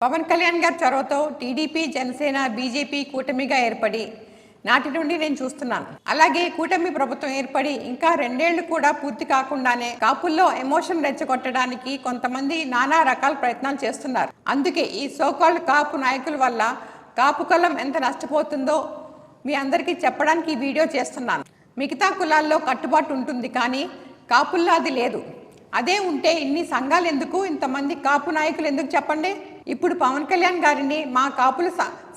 పవన్ కళ్యాణ్ గారి చొరవతో TDP Janasena BJP కూటమిగా ఏర్పడి నాటి నుండి నేను చూస్తున్నాను. అలాగే కూటమి ప్రభుత్వం ఏర్పడి ఇంకా 2 ఏళ్లు కూడా పూర్తి కాకుండానే కాపుల్లో ఎమోషన్ రెచ్చగొట్టడానికి కొంతమంది నానా రకాల ప్రయత్నాలు చేస్తున్నారు. అందుకే ఈ సోకాల్డ్ కాపు నాయకుల వల్ల కాపు కులం ఎంత నష్టపోతుందో మీ అందరికీ చెప్పడానికి ఈ వీడియో చేస్తున్నాను. మిగతా కులాల్లో కట్టుబాటు ఉంటుంది, కానీ కాపుల్లో అది లేదు. అదే ఉంటే ఇన్ని సంఘాలు ఎందుకు, ఇంతమంది కాపు నాయకులు ఎందుకు చెప్పండి? ఇప్పుడు పవన్ కళ్యాణ్ గారిని మా కాపుల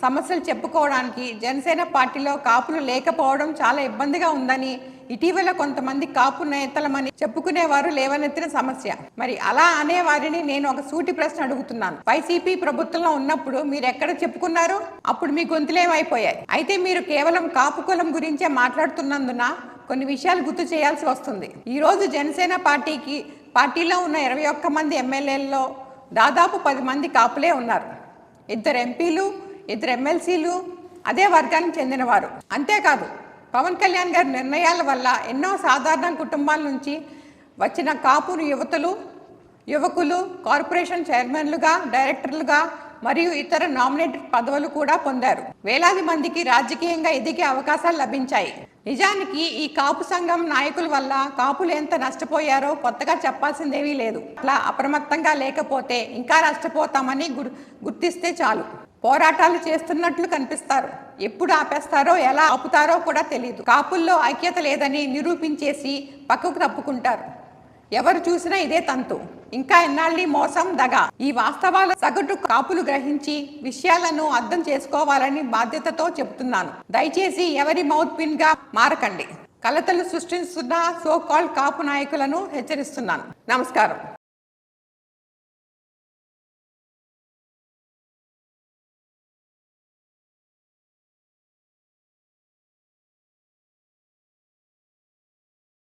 సమస్యలు చెప్పుకోవడానికి జనసేన పార్టీలో కాపులు లేకపోవడం చాలా ఇబ్బందిగా ఉందని ఇటీవల కొంతమంది కాపు నేతలమని చెప్పుకునేవారు లేవనెత్తిన సమస్య. మరి అలా అనేవారిని నేను ఒక సూటి ప్రశ్న అడుగుతున్నాను. వైసీపీ ప్రభుత్వంలో ఉన్నప్పుడు మీరు ఎక్కడ చెప్పుకున్నారు? అప్పుడు మీ గొంతులేమైపోయాయి? అయితే మీరు కేవలం కాపు కులం గురించే మాట్లాడుతున్నందున కొన్ని విషయాలు గుర్తు చేయాల్సి వస్తుంది. ఈరోజు జనసేన పార్టీలో ఉన్న 21 మంది ఎమ్మెల్యేల్లో దాదాపు 10 మంది కాపులే ఉన్నారు. 2 ఎంపీలు, 2 ఎమ్మెల్సీలు అదే వర్గానికి చెందినవారు. అంతేకాదు, పవన్ కళ్యాణ్ గారి నిర్ణయాల వల్ల ఎన్నో సాధారణ కుటుంబాల నుంచి వచ్చిన కాపు యువకులు కార్పొరేషన్ చైర్మన్లుగా, డైరెక్టర్లుగా మరియు ఇతర నామినేటెడ్ పదవులు కూడా పొందారు. వేలాది మందికి రాజకీయంగా ఎదిగే అవకాశాలు లభించాయి. నిజానికి ఈ కాపు సంఘం నాయకుల వల్ల కాపులు ఎంత నష్టపోయారో కొత్తగా చెప్పాల్సిందేమీ లేదు. అట్లా అప్రమత్తంగా లేకపోతే ఇంకా నష్టపోతామని గుర్తిస్తే చాలు. పోరాటాలు చేస్తున్నట్లు కనిపిస్తారు. ఎప్పుడు ఆపేస్తారో, ఎలా ఆపుతారో కూడా తెలియదు. కాపుల్లో ఐక్యత లేదని నిరూపించేసి పక్కకు తప్పుకుంటారు. ఎవరు చూసినా ఇదే తంతు. ఇంకా ఎన్నాళ్ళీ మోసం, దగ. ఈ వాస్తవాల సగటు కాపులు గ్రహించి విషయాలను అర్థం చేసుకోవాలని బాధ్యతతో చెబుతున్నాను. దయచేసి ఎవరి మౌత్ పిన్ గా మారకండి. కలతలు సృష్టిస్తున్న సో కాల్డ్ కాపు నాయకులను హెచ్చరిస్తున్నాను. నమస్కారం.